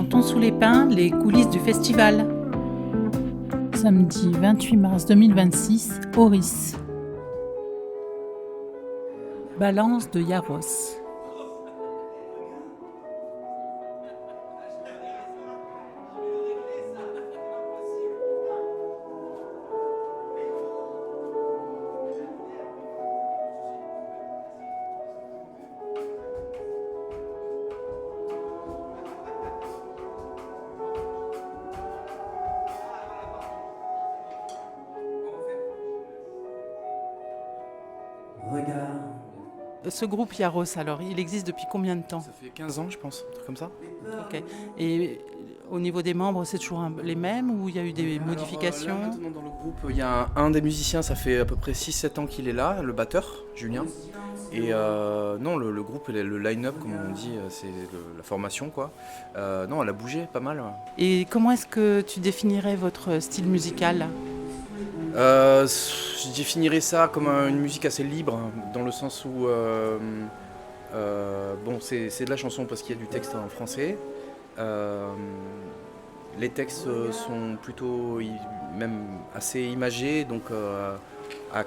Chantons sous les pins, les coulisses du festival. Samedi 28 mars 2026, Auris. Balance de Yarros. Ce groupe Yarros, alors, il existe depuis combien de temps ? Ça fait 15 ans, je pense, un truc comme ça. Ok. Et au niveau des membres, c'est toujours les mêmes ou il y a eu des modifications ? Là, maintenant, dans le groupe, il y a un des musiciens, ça fait à peu près 6-7 ans qu'il est là, le batteur, Julien. Et non, le groupe, le line-up, comme on dit, c'est la formation, quoi. Non, elle a bougé pas mal. Et comment est-ce que tu définirais votre style musical ? Je définirais ça comme une musique assez libre, dans le sens où bon, c'est de la chanson parce qu'il y a du texte en français. Les textes sont plutôt même assez imagés, donc à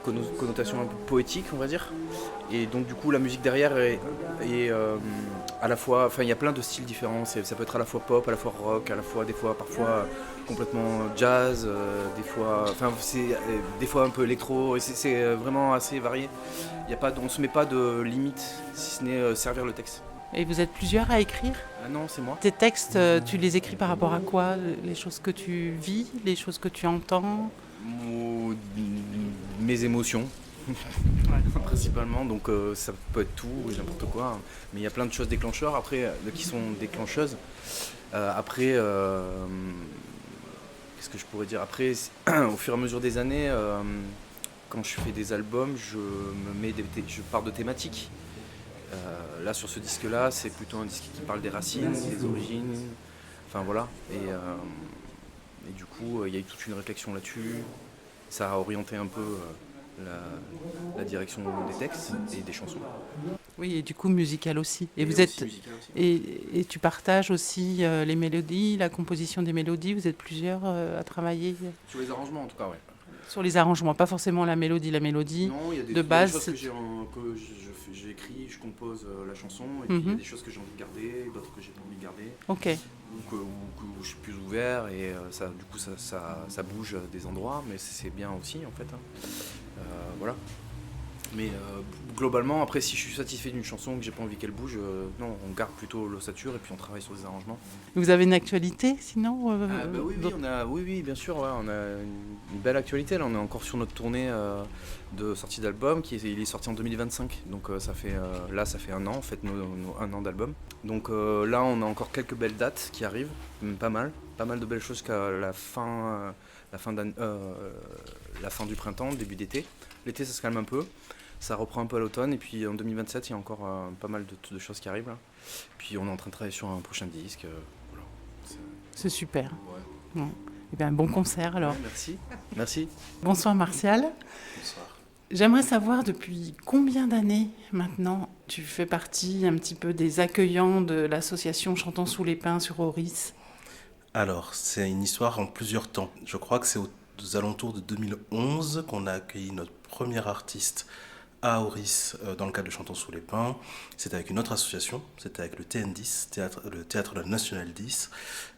connotation un peu poétique, on va dire. Et donc du coup la musique derrière est à la fois, enfin il y a plein de styles différents, ça peut être à la fois pop, à la fois rock, à la fois des fois parfois complètement jazz, des fois, enfin c'est des fois un peu électro, et c'est vraiment assez varié. On ne se met pas de limite si ce n'est servir le texte. Et vous êtes plusieurs à écrire ? Non, c'est moi. Tes textes, tu les écris par rapport à quoi ? Les choses que tu vis, les choses que tu entends ? Mes émotions. Principalement, donc ça peut être tout et n'importe quoi, mais il y a plein de choses déclencheurs après qui sont déclencheuses. Après, qu'est-ce que je pourrais dire ? Après, au fur et à mesure des années, quand je fais des albums, je pars de thématiques. Là, sur ce disque-là, c'est plutôt un disque qui parle des racines, des origines, enfin voilà. Et du coup, il y a eu toute une réflexion là-dessus. Ça a orienté un peu la direction des textes et des chansons. Oui, et du coup musical aussi. Et vous aussi êtes musical aussi. et tu partages aussi les mélodies, la composition des mélodies. Vous êtes plusieurs à travailler Sur les arrangements en tout cas, ouais. sur les arrangements, pas forcément la mélodie. La mélodie Non, il y a de base. choses que j'écris, je compose la chanson, et puis il y a des choses que j'ai envie de garder, d'autres que j'ai pas envie de garder. Ok. Ou que je suis plus ouvert, et ça, du coup ça bouge des endroits, mais c'est bien aussi en fait. Voilà. Mais globalement, après, si je suis satisfait d'une chanson, que j'ai pas envie qu'elle bouge, non, on garde plutôt l'ossature et puis on travaille sur des arrangements. Vous avez une actualité sinon Oui, bien sûr, ouais, on a une belle actualité. Là, on est encore sur notre tournée de sortie d'album, il est sorti en 2025. Donc ça fait un an, en fait, un an d'album. Donc là, on a encore quelques belles dates qui arrivent, même pas mal de belles choses jusqu'à la fin du printemps, début d'été. L'été, ça se calme un peu. Ça reprend un peu à l'automne, et puis en 2027, il y a encore pas mal de choses qui arrivent là. Puis on est en train de travailler sur un prochain disque. Voilà. C'est super. Ouais. Bon. Eh bien, bon concert alors. Ouais, merci. Bonsoir Martial. Bonsoir. J'aimerais savoir depuis combien d'années maintenant tu fais partie un petit peu des accueillants de l'association Chantons sous les pins sur Auris. Alors, c'est une histoire en plusieurs temps. Je crois que c'est aux alentours de 2011 qu'on a accueilli notre premier artiste à Auris dans le cadre de Chantons sous les pins. C'était avec une autre association, c'était avec le TN10, le Théâtre National 10,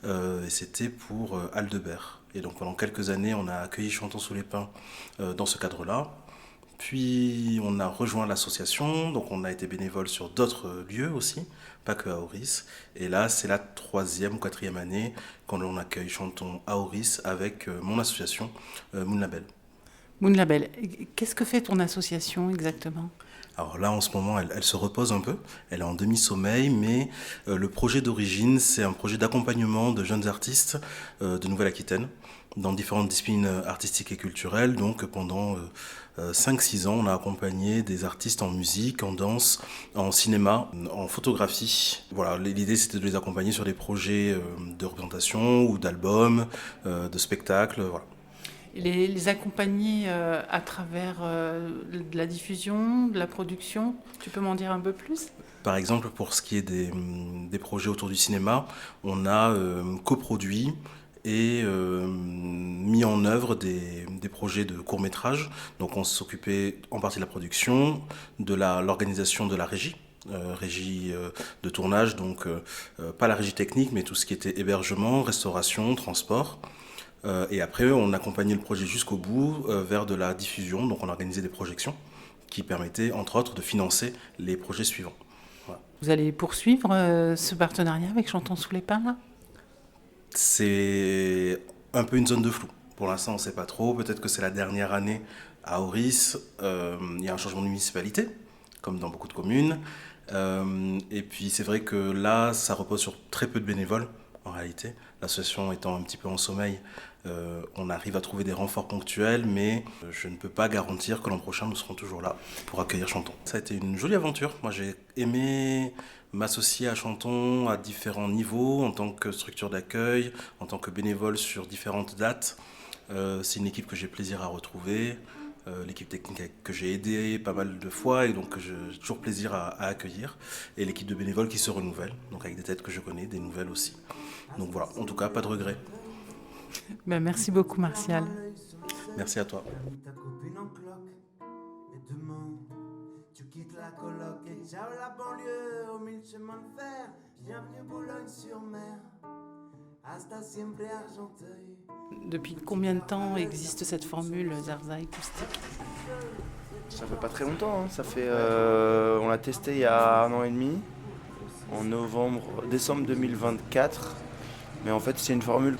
et c'était pour Aldebert. Et donc pendant quelques années, on a accueilli Chantons sous les pins dans ce cadre-là. Puis on a rejoint l'association, donc on a été bénévole sur d'autres lieux aussi, pas que à Auris. Et là, c'est la 3e ou 4e année quand on accueille Chantons à Auris avec mon association Moon Label. Moon Label. Qu'est-ce que fait ton association exactement ? Alors là, en ce moment, elle se repose un peu. Elle est en demi-sommeil, mais le projet d'origine, c'est un projet d'accompagnement de jeunes artistes de Nouvelle-Aquitaine dans différentes disciplines artistiques et culturelles. Donc pendant 5-6 ans, on a accompagné des artistes en musique, en danse, en cinéma, en photographie. Voilà, l'idée c'était de les accompagner sur des projets de représentation ou d'albums, de spectacles, voilà. Les accompagner à travers de la diffusion, de la production, tu peux m'en dire un peu plus ? Par exemple, pour ce qui est des projets autour du cinéma, on a coproduit et mis en œuvre des projets de court-métrage. Donc on s'occupait en partie de la production, de l'organisation de la régie. Régie de tournage, donc pas la régie technique, mais tout ce qui était hébergement, restauration, transport. Et après, on accompagnait le projet jusqu'au bout vers de la diffusion. Donc on organisait des projections qui permettaient, entre autres, de financer les projets suivants. Voilà. Vous allez poursuivre ce partenariat avec Chantons sous les pins, là ? C'est un peu une zone de flou. Pour l'instant, on ne sait pas trop. Peut-être que c'est la dernière année à Auris. Il y a un changement de municipalité, comme dans beaucoup de communes. Et puis, c'est vrai que là, ça repose sur très peu de bénévoles, en réalité. L'association étant un petit peu en sommeil, on arrive à trouver des renforts ponctuels, mais je ne peux pas garantir que l'an prochain, nous serons toujours là pour accueillir Chantons. Ça a été une jolie aventure. Moi, j'ai aimé m'associer à Chantons à différents niveaux, en tant que structure d'accueil, en tant que bénévole sur différentes dates. C'est une équipe que j'ai plaisir à retrouver, l'équipe technique que j'ai aidée pas mal de fois et donc j'ai toujours plaisir à accueillir, et l'équipe de bénévoles qui se renouvelle, donc avec des têtes que je connais, des nouvelles aussi. Donc voilà, en tout cas, pas de regret. Ben, merci beaucoup, Martial. Merci à toi. Ta copine en cloque, et demain tu quittes la coloc et ciao la banlieue au mille chemins de fer. Bienvenue Boulogne-sur-Mer, hasta siempre Argenteuil. Depuis combien de temps existe cette formule Zarza acoustique ? Ça fait pas très longtemps, hein. Ça fait, on l'a testé il y a 1 an et demi, en décembre 2024. Mais en fait, c'est une formule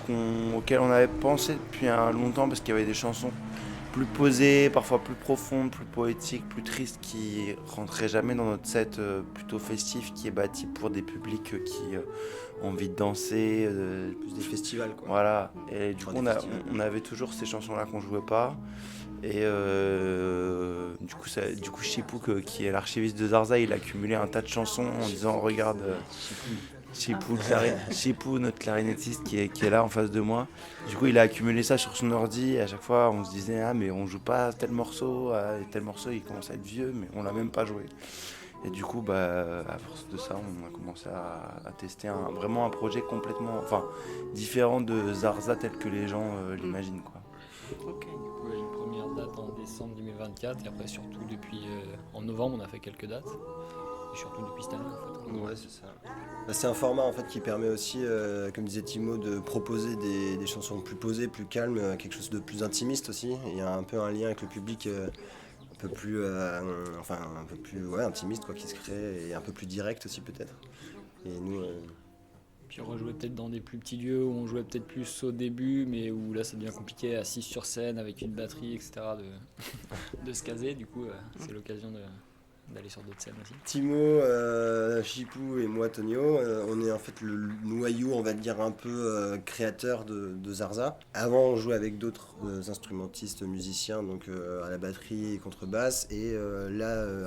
auquel on avait pensé depuis longtemps parce qu'il y avait des chansons plus posées, parfois plus profondes, plus poétiques, plus tristes, qui rentraient jamais dans notre set plutôt festif, qui est bâti pour des publics qui ont envie de danser. Plus des festivals, quoi. Voilà. Et du coup, des festivals. on avait toujours ces chansons-là qu'on jouait pas. Et du coup, Chipou, qui est l'archiviste de Zarza, il a accumulé un tas de chansons en disant regarde. Chipou, notre clarinettiste qui est là en face de moi. Du coup, il a accumulé ça sur son ordi et à chaque fois, on se disait « Ah, mais on joue pas tel morceau, et tel morceau, il commence à être vieux, mais on l'a même pas joué. » Et du coup, à force de ça, on a commencé à tester vraiment un projet complètement différent de Zarza tel que les gens l'imaginent, quoi. Ok. Il y a eu une première date en décembre 2024 et après surtout depuis en novembre on a fait quelques dates et surtout depuis cette année en fait. Ouais, c'est ça. C'est un format en fait qui permet aussi, comme disait Timo, de proposer des chansons plus posées, plus calmes, quelque chose de plus intimiste aussi. Et il y a un peu un lien avec le public un peu plus intimiste, quoi, qui se crée, et un peu plus direct aussi peut-être. Et nous, Puis on rejouait peut-être dans des plus petits lieux où on jouait peut-être plus au début mais où là ça devient compliqué assis sur scène avec une batterie etc. de se caser. Du coup c'est l'occasion d'aller sur d'autres scènes aussi. Timo, Chipou et moi, Tonio, on est en fait le noyau, on va dire, un peu créateur de Zarza. Avant, on jouait avec d'autres instrumentistes, musiciens, donc à la batterie et contrebasse. Et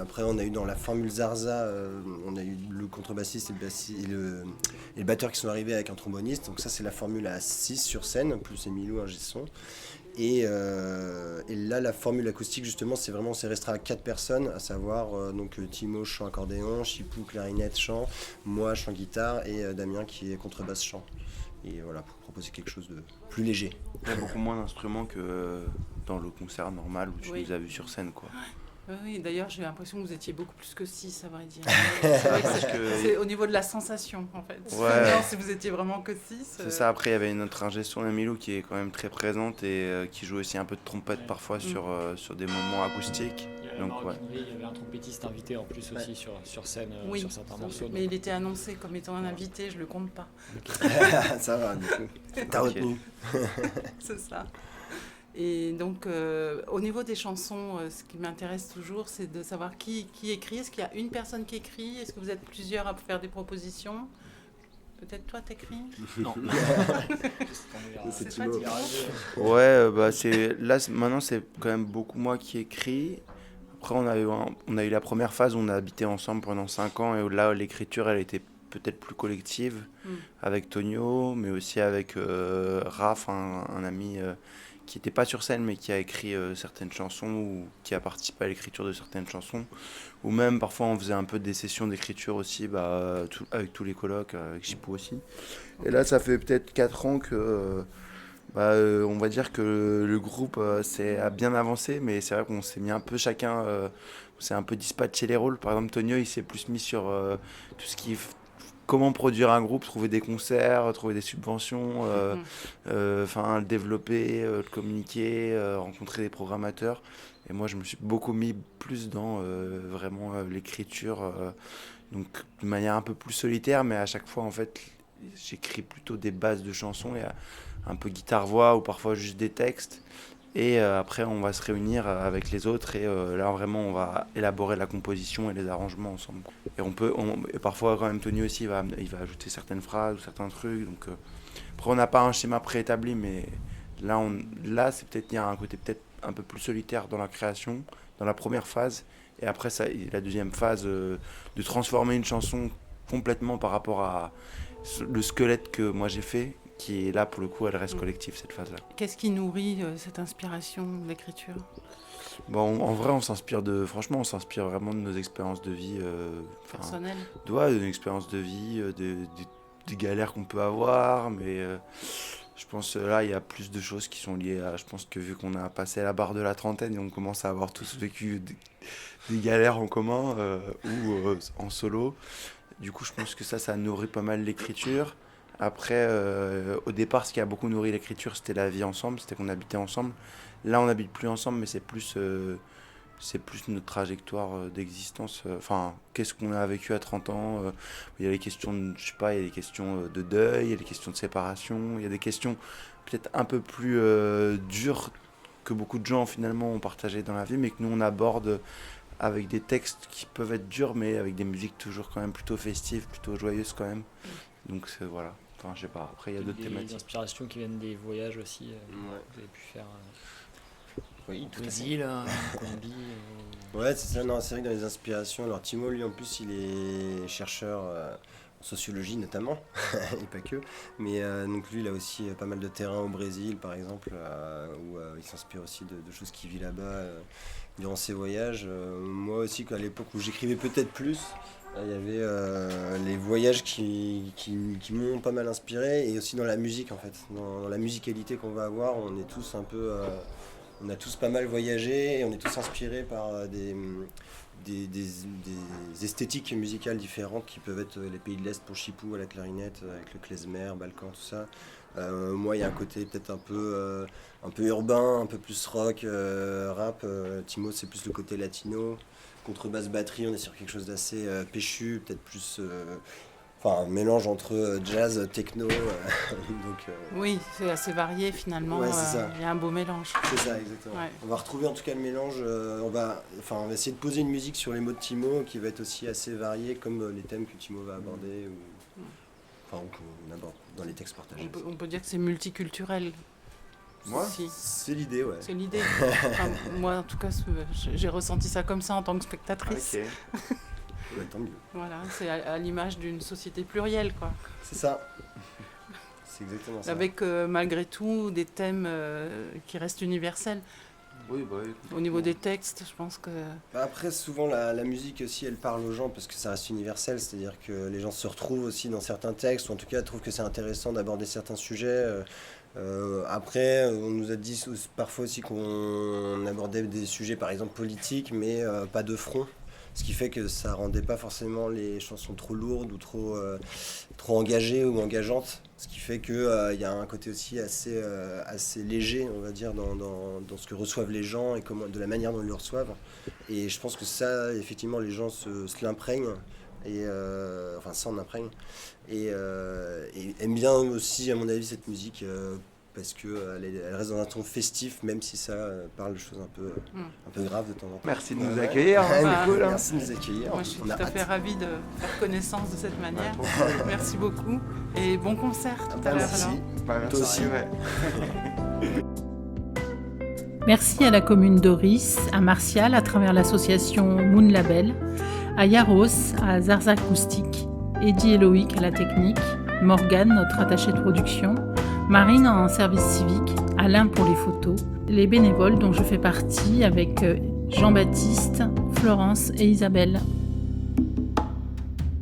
après, on a eu dans la formule Zarza, on a eu le contrebassiste et le batteur qui sont arrivés avec un tromboniste. Donc ça, c'est la formule à 6 sur scène, plus Emilou, un G-son. Et là, la formule acoustique, justement, c'est restreint à 4 personnes, à savoir Timo, chant accordéon, Chipou, clarinette, chant, moi, chant guitare, et Damien qui est contrebasse, chant. Et voilà, pour proposer quelque chose de plus léger. Il y a beaucoup moins d'instruments que dans le concert normal où tu Oui. nous as vus sur scène, quoi. Oui, d'ailleurs, j'ai l'impression que vous étiez beaucoup plus que 6, à vrai dire. C'est vrai que c'est au niveau de la sensation, en fait. Ouais. Non, si vous étiez vraiment que 6. C'est ça, après il y avait notre ingé son Emilou qui est quand même très présente et qui joue aussi un peu de trompette parfois sur des moments acoustiques. Il y avait Donc, il y avait un trompettiste invité en plus aussi sur scène Oui, sur certains morceaux. mais il était annoncé comme étant un invité, je le compte pas. Ça va, du coup. T'as Ok. retenu. C'est ça. Et donc, au niveau des chansons, ce qui m'intéresse toujours, c'est de savoir qui écrit. Est-ce qu'il y a une personne qui écrit ? Est-ce que vous êtes plusieurs à faire des propositions ? Peut-être toi, t'écris ? Non. C'est pas Timo. Timo. Ouais, maintenant c'est quand même beaucoup moi qui écris. Après on a eu la première phase où on a habité ensemble pendant 5 ans et où là l'écriture elle était peut-être plus collective avec Tonio, mais aussi avec Raph, un ami qui n'était pas sur scène mais qui a écrit certaines chansons ou qui a participé à l'écriture de certaines chansons. Ou même parfois on faisait un peu des sessions d'écriture aussi avec tous les colocs, avec Chipou aussi. Et là ça fait peut-être 4 ans que on va dire que le groupe a bien avancé, mais c'est vrai qu'on s'est mis un peu chacun, on s'est un peu dispatché les rôles. Par exemple Tonio il s'est plus mis sur tout ce qui est comment produire un groupe, trouver des concerts, trouver des subventions, le développer, le communiquer, rencontrer des programmateurs. Et moi, je me suis beaucoup mis plus dans vraiment l'écriture, donc de manière un peu plus solitaire, mais à chaque fois, en fait, j'écris plutôt des bases de chansons, et un peu guitare-voix ou parfois juste des textes. Et après, on va se réunir avec les autres et là, vraiment, on va élaborer la composition et les arrangements ensemble. Et parfois, quand même, Tony aussi, il va ajouter certaines phrases ou certains trucs. Donc, après, on n'a pas un schéma préétabli, mais là, c'est peut-être, il y a un côté peut-être un peu plus solitaire dans la création, dans la première phase. Et après, la deuxième phase, de transformer une chanson complètement par rapport à le squelette que moi j'ai fait, qui est là, pour le coup, elle reste collective, cette phase-là. Qu'est-ce qui nourrit cette inspiration d'écriture ? Bon, en vrai, on s'inspire vraiment de nos expériences de vie. Personnelles ? D'une expérience de vie, des galères qu'on peut avoir, mais je pense là, il y a plus de choses qui sont liées à... Je pense que vu qu'on a passé la barre de la trentaine et on commence à avoir tous vécu des galères en commun ou en solo, du coup, je pense que ça nourrit pas mal l'écriture. Après, au départ, ce qui a beaucoup nourri l'écriture, c'était la vie ensemble, c'était qu'on habitait ensemble. Là, on n'habite plus ensemble, mais c'est plus notre trajectoire d'existence. Qu'est-ce qu'on a vécu à 30 ans il y a les questions, il y a des questions de deuil, il y a des questions de séparation, il y a des questions peut-être un peu plus dures que beaucoup de gens, finalement, ont partagé dans la vie, mais que nous, on aborde avec des textes qui peuvent être durs, mais avec des musiques toujours quand même plutôt festives, plutôt joyeuses quand même. Donc, voilà. Enfin, je sais pas, après il y a d'autres thématiques. Des inspirations qui viennent des voyages aussi, vous avez pu faire Oui, tout à fait. Brésil, Colombie. Ouais, c'est ça, non, c'est vrai que dans les inspirations, alors Timo, lui en plus, il est chercheur en sociologie notamment, et pas que, mais donc lui, il a aussi pas mal de terrain au Brésil, par exemple, où il s'inspire aussi de choses qu'il vit là-bas durant ses voyages. Moi aussi, à l'époque où j'écrivais peut-être plus, il y avait les voyages qui m'ont pas mal inspiré, et aussi dans la musique en fait, dans la musicalité qu'on va avoir, on est tous un peu, on a tous pas mal voyagé et on est tous inspirés par des esthétiques musicales différentes qui peuvent être les pays de l'Est pour Chipou à la clarinette, avec le klezmer, Balkan, tout ça. Moi, il y a un côté peut-être un peu urbain, un peu plus rock, rap. Timo, c'est plus le côté latino. Contrebasse, batterie, on est sur quelque chose d'assez péchu, peut-être plus... un mélange entre jazz, techno. Oui, c'est assez varié finalement. Ouais, c'est ça. Il y a un beau mélange. C'est ça, exactement. Ouais. On va retrouver en tout cas le mélange. On va essayer de poser une musique sur les mots de Timo qui va être aussi assez variée comme les thèmes que Timo va aborder ou qu'on aborde dans les textes partagés. On peut dire que c'est multiculturel. Moi, c'est l'idée, ouais. C'est l'idée. Moi, en tout cas, j'ai ressenti ça comme ça en tant que spectatrice. Ok. Ouais, tant mieux. Voilà, c'est à l'image d'une société plurielle, quoi. C'est ça. C'est exactement ça. Avec malgré tout des thèmes qui restent universels. Oui, au niveau des textes, je pense que... Après, souvent, la musique aussi, elle parle aux gens parce que ça reste universel, c'est-à-dire que les gens se retrouvent aussi dans certains textes, ou en tout cas trouvent que c'est intéressant d'aborder certains sujets. Après, on nous a dit parfois aussi qu'on abordait des sujets, par exemple, politiques, mais pas de front. Ce qui fait que ça rendait pas forcément les chansons trop lourdes ou trop engagées ou engageantes. Ce qui fait qu'il y a un côté aussi assez léger, on va dire, dans ce que reçoivent les gens et de la manière dont ils le reçoivent. Et je pense que ça, effectivement, les gens se l'imprègnent. S'en imprègnent. Et aiment bien aussi, à mon avis, cette musique. Parce qu'elle reste dans un ton festif, même si ça parle de choses un peu graves de temps en temps. Merci de nous accueillir. Merci de nous accueillir. Moi, je suis tout à fait ravie de faire connaissance de cette manière. Merci beaucoup et bon concert tout à l'heure. Merci. Toi aussi. Merci à la commune d'Auris, à Martial à travers l'association Moon Label, à Yaros, à Zarza Acoustique, Eddie et Loïc à la technique, Morgane, notre attachée de production, Marine en service civique, à Alain pour les photos, les bénévoles dont je fais partie avec Jean-Baptiste, Florence et Isabelle.